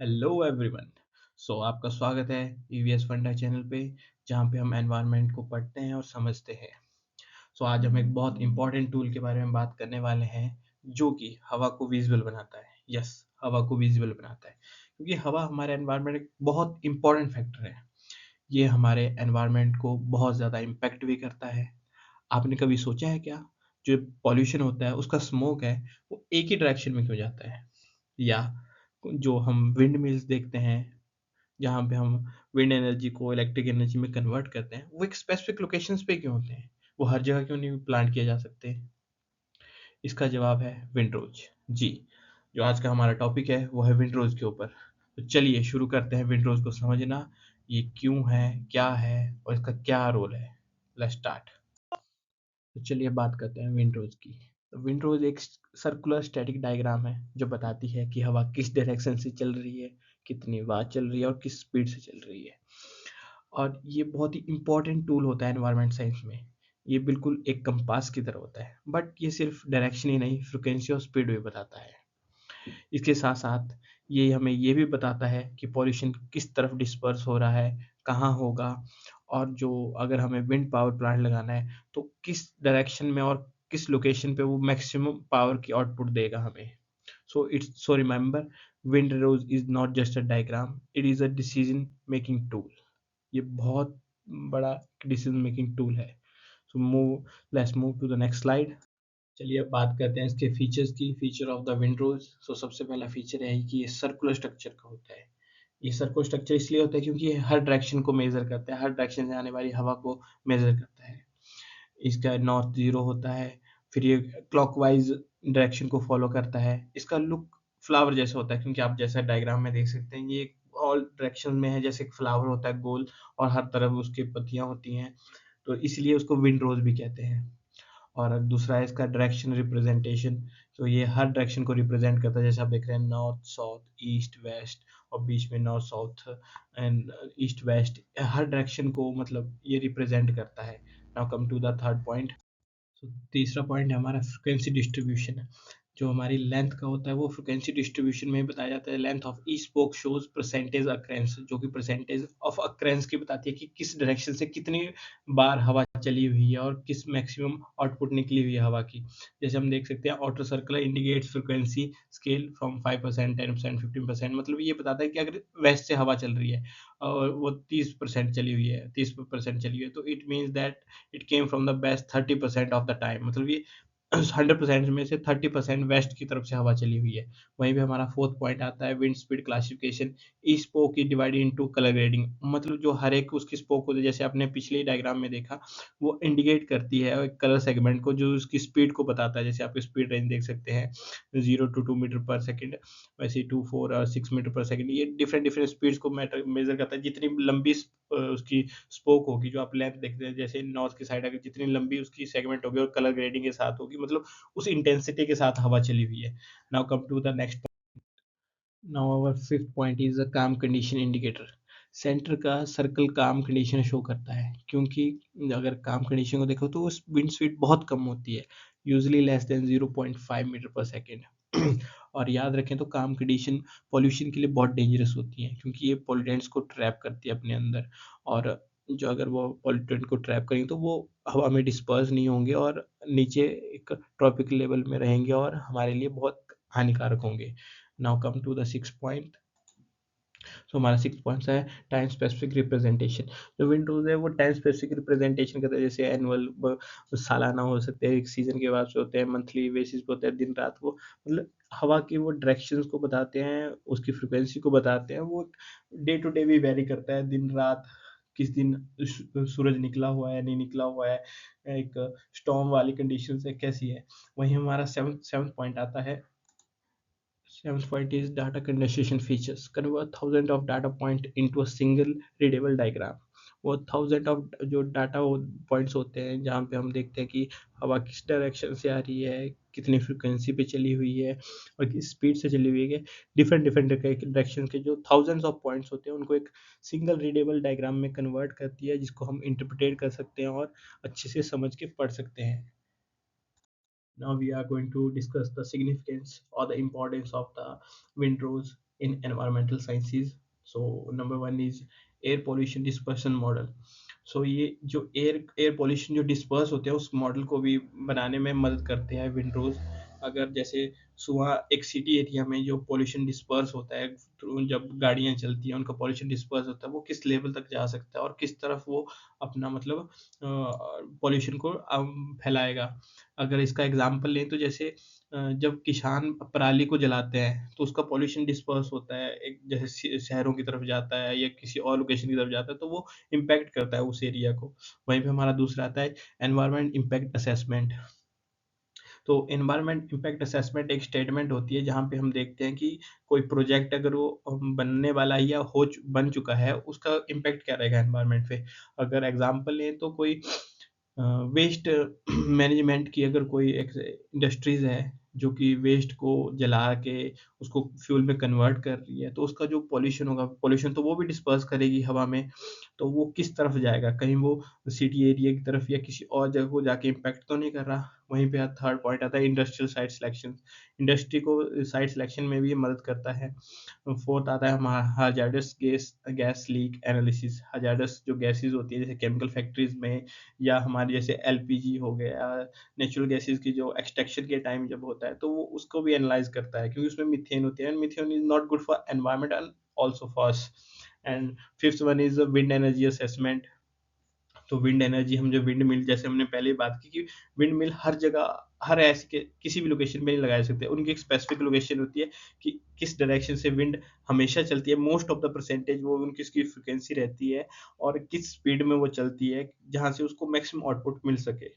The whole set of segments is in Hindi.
Hello everyone. आपका स्वागत है ईवीएस फंडा चैनल पे, जहाँ पे हम एनवायरनमेंट को पढ़ते हैं और समझते हैं। आज हम एक बहुत इंपॉर्टेंट टूल के बारे में बात करने वाले हैं, जो कि हवा को विजिबल बनाता है। यस, हवा को विजिबल बनाता है, क्योंकि हवा हमारे एनवायरनमेंट एक बहुत इंपॉर्टेंट फैक्टर है। ये हमारे एनवायरनमेंट को बहुत ज़्यादा इम्पैक्ट भी करता है। आपने कभी सोचा है क्या, जो पॉल्यूशन होता है उसका स्मोक है, वो एक ही डायरेक्शन में क्यों जाता है? या जो हम विंड मिल्स देखते हैं, जहाँ पे हम विंड एनर्जी को इलेक्ट्रिक एनर्जी में कन्वर्ट करते हैं, वो एक स्पेसिफिक लोकेशंस पे क्यों होते हैं? वो हर जगह क्यों नहीं प्लांट किए जा सकते? इसका जवाब है विंडरोज। जी, जो आज का हमारा टॉपिक है वो है विंडरोज के ऊपर। तो चलिए शुरू करते हैं विंडरोज को समझना। ये क्यों है, क्या है और इसका क्या रोल है। Let's start. तो चलिए बात करते हैं विंडरोज की। तो विंडरोज एक सर्कुलर स्टैटिक डायग्राम है, जो बताती है कि हवा किस डायरेक्शन से चल रही है, कितनी बार चल रही है और किस स्पीड से चल रही है। और ये बहुत ही इम्पोर्टेंट टूल होता है एनवायरनमेंट साइंस में। ये बिल्कुल एक कंपास की तरह होता है, बट ये सिर्फ डायरेक्शन ही नहीं, फ्रिक्वेंसी और स्पीड भी बताता है। इसके साथ साथ ये हमें ये भी बताता है कि पॉल्यूशन किस तरफ डिस्पर्स हो रहा है, कहाँ होगा, और जो अगर हमें विंड पावर प्लांट लगाना है तो किस डायरेक्शन में और किस लोकेशन पे वो मैक्सिमम पावर की आउटपुट देगा हमें। So remember, wind rose is not just a diagram, it is a decision making tool. ये बहुत बड़ा डिसीजन मेकिंग टूल है। So move let's move to the next slide. चलिए अब बात करते हैं इसके फीचर्स की। Feature of the wind rose. सबसे पहला फीचर है कि ये सर्कुलर स्ट्रक्चर का होता है। ये सर्कुलर स्ट्रक्चर इसलिए होता है क्योंकि ये हर डायरेक्शन को मेजर करता है, हर डायरेक्शन से आने वाली हवा को मेजर करता है। इसका नॉर्थ जीरो होता है, फिर ये क्लॉकवाइज डायरेक्शन को फॉलो करता है। इसका लुक फ्लावर जैसा होता है, क्योंकि आप जैसा डायग्राम में देख सकते हैं, ये ऑल डायरेक्शन में है, जैसे एक फ्लावर होता है गोल, और हर तरफ उसकी पत्तियां होती हैं, तो इसलिए उसको विंड रोज भी कहते हैं। और दूसरा है इसका डायरेक्शन रिप्रेजेंटेशन। ये हर डायरेक्शन को रिप्रेजेंट करता है, जैसे आप देख रहे हैं नॉर्थ साउथ ईस्ट वेस्ट, और बीच में north south and east west, हर डायरेक्शन को मतलब ये रिप्रेजेंट करता है। Now come to the third point. तीसरा पॉइंट है हमारा फ्रिक्वेंसी डिस्ट्रीब्यूशन। जो हमारी लेंथ का होता है वो फ्रिक्वेंसी डिस्ट्रीब्यूशन में बताया जाता है। Length of each spoke shows percentage occurrences, जो कि परसेंटेज ऑफ अक्रेंस की बताती है कि किस डायरेक्शन से कितनी बार हवा चली हुई है और किस मैक्सिमम आउटपुट निकली हुई है हवा की। जैसे हम देख सकते हैं auto circular indicates frequency scale from 5%, 10%, 15%। मतलब ये बताता है कि अगर वेस्ट से हवा चल रही है और वो 30% चली हुई है, 30% चली हुई है, तो it means that it came from the best 30% of the time. मतलब ये 100% में से 30% वेस्ट की तरफ से हवा चली हुई है। वहीं पे हमारा फोर्थ पॉइंट आता है wind speed classification. Each spoke is divided into colour grading. मतलब जो हर एक उसकी स्पोक होती है, जैसे आपने पिछले डायग्राम में देखा, वो इंडिकेट करती है एक कलर सेगमेंट को, जो उसकी स्पीड को बताता है। जैसे आप स्पीड रेंज देख सकते हैं, 0 to 2 मीटर पर सेकेंड, वैसे 2, 4 और 6 मीटर पर सेकेंड। ये डिफरेंट डिफरेंट स्पीड्स को मेजर करता है। जितनी लंबी उसकी स्पोक होगी, जो आप लेंथ देखते हैं, जैसे नॉर्थ की साइड अगर जितनी लंबी उसकी सेगमेंट होगी और कलर ग्रेडिंग के साथ होगी, मतलब उस इंटेंसिटी के साथ हवा चली हुई है। Now come to the next. Now our fifth point is a calm condition indicator. Centre का सर्कल काम कंडीशन शो करता है, क्योंकि अगर काम कंडीशन को देखो तो उस विंड स्पीड बहुत कम होती है, यूजली लेस देन 0.5 मीटर पर सेकेंड। और याद रखें तो काम कंडीशन पॉल्यूशन के लिए बहुत डेंजरस होती है, क्योंकि ये पॉल्यूटेंट्स को ट्रैप करती है अपने अंदर। और जो अगर वो पॉल्यूटेंट को ट्रैप करेंगे तो वो हवा में डिस्पर्स नहीं होंगे और नीचे एक ट्रॉपिक लेवल में रहेंगे और हमारे लिए बहुत हानिकारक होंगे। Now come to the six point. हमारा सिक्स पॉइंट है टाइम स्पेसिफिक रिप्रेजेंटेशन। जो विंडोज है वो टाइम स्पेसिफिक रिप्रेजेंटेशन करता है, जैसे एनुअल, सालाना हो सकते हैं, एक सीजन के बाद से होते हैं, मंथली बेसिस पे होते हैं, दिन रात। वो मतलब हवा की वो डायरेक्शंस को बताते हैं, उसकी फ्रिक्वेंसी को बताते हैं। वो डे टू डे भी वेरी करता है, दिन रात, किस दिन सूरज निकला हुआ है नहीं निकला हुआ है, एक स्टॉर्म वाली कंडीशन है कैसी है। वहीं हमारा सेवंथ सेवंथ पॉइंट आता है। Seventh point is data condensation features. Convert thousands of data point into a single readable diagram. वो थाउजेंड ऑफ जो डाटा पॉइंट्स होते हैं, जहाँ पे हम देखते हैं कि हवा किस डायरेक्शन से आ रही है, कितनी फ्रिक्वेंसी पे चली हुई है और किस स्पीड से चली हुई है। डिफरेंट डिफरेंट डायरेक्शन के जो थाउजेंड्स ऑफ पॉइंट्स होते हैं, उनको एक सिंगल रीडेबल डायग्राम में कन्वर्ट करती है, जिसको हम इंटरप्रिटेट कर सकते हैं और अच्छे से समझ के पढ़ सकते हैं। Now we are going to discuss the significance or the importance of the windrows in environmental sciences. So number one is air pollution dispersion model. सो ये जो एयर पॉल्यूशन जो डिस्पर्स होते हैं उस मॉडल को भी बनाने में मदद करते हैं विंडरोज। अगर जैसे सुबह एक सिटी एरिया में जो पॉल्यूशन डिस्पर्स होता है जब गाड़ियां चलती हैं उनका पॉल्यूशन डिस्पर्स होता है वो किस लेवल तक जा सकता है और किस तरफ वो अपना मतलब पॉल्यूशन को फैलाएगा। अगर इसका एग्जांपल लें तो जैसे जब किसान पराली को जलाते हैं तो उसका पॉल्यूशन डिस्पर्स होता है एक जैसे शहरों की तरफ जाता है या किसी और लोकेशन की तरफ जाता है तो वो इम्पैक्ट करता है उस एरिया को। वहीं पे हमारा दूसरा आता है एनवायरमेंट इम्पैक्ट असेसमेंट। तो एनवायरमेंट इम्पैक्ट असेसमेंट एक स्टेटमेंट होती है जहाँ पे हम देखते हैं कि कोई प्रोजेक्ट अगर वो बनने वाला है या बन चुका है उसका इम्पैक्ट क्या रहेगा एनवायरमेंट पे। अगर एग्जांपल लें तो कोई वेस्ट मैनेजमेंट की अगर कोई एक इंडस्ट्रीज है जो कि वेस्ट को जला के उसको फ्यूल में कन्वर्ट कर रही है तो उसका जो पॉल्यूशन होगा पॉल्यूशन तो वो भी डिस्पर्स करेगी हवा में। तो वो किस तरफ जाएगा कहीं वो सिटी एरिया की तरफ या किसी और जगह को जाके इम्पैक्ट तो नहीं कर रहा। वहीं पे थर्ड पॉइंट आता है इंडस्ट्रियल साइट सिलेक्शन। इंडस्ट्री को साइट सिलेक्शन में भी ये मदद करता है। फोर्थ आता है हमारा hazardous gas leak analysis. hazardous जो गैसेस होती है जैसे केमिकल फैक्ट्रीज में या हमारे जैसे एलपीजी हो गया नेचुरल गैसेस की जो एक्सट्रैक्शन के टाइम जब होता है तो वो उसको भी एनालाइज करता है क्योंकि उसमें मीथेन होती है and methane is not good for environment and also for us. And fifth one is wind energy assessment. तो विंड एनर्जी हम जो विंड मिल जैसे हमने पहले बात की कि विंड मिल हर जगह हर ऐसे के किसी भी लोकेशन पे नहीं लगा सकते उनकी एक स्पेसिफिक लोकेशन होती है कि किस डायरेक्शन से विंड हमेशा चलती है मोस्ट ऑफ द परसेंटेज वो उनकी उसकी फ्रिक्वेंसी रहती है और किस स्पीड में वो चलती है जहाँ से उसको मैक्सिमम आउटपुट मिल सके।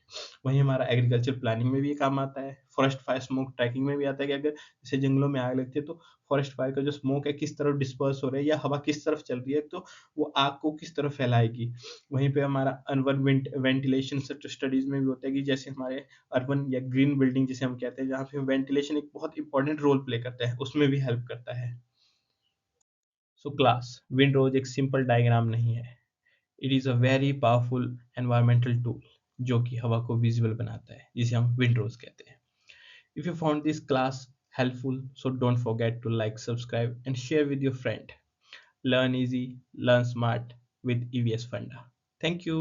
वहीं हमारा एग्रीकल्चर प्लानिंग में भी ये काम आता है। फॉरेस्ट फायर स्मोक ट्रैकिंग में भी आता है कि अगर जैसे जंगलों में आग लगती है तो फॉरेस्ट फायर का जो स्मोक है किस तरफ डिस्पर्स हो रहा है या हवा किस तरफ चल रही है तो वो आग को किस तरफ फैलाएगी। वहीं पे हमारा अर्बन वेंटिलेशन स्टडीज में भी होता है कि जैसे हमारे अर्बन या ग्रीन बिल्डिंग जिसे हम कहते हैं जहाँ पे वेंटिलेशन एक बहुत इंपॉर्टेंट रोल प्ले करता है उसमें भी हेल्प करता है। सो क्लास विंड रोज एक सिंपल डायग्राम नहीं है। It is a very powerful environmental tool जो कि हवा को विजिबल बनाता है जिसे हम विंड रोज कहते हैं। If you found this class helpful so don't forget to like subscribe and share with your friend. Learn easy, learn smart with EVS Funda. Thank you.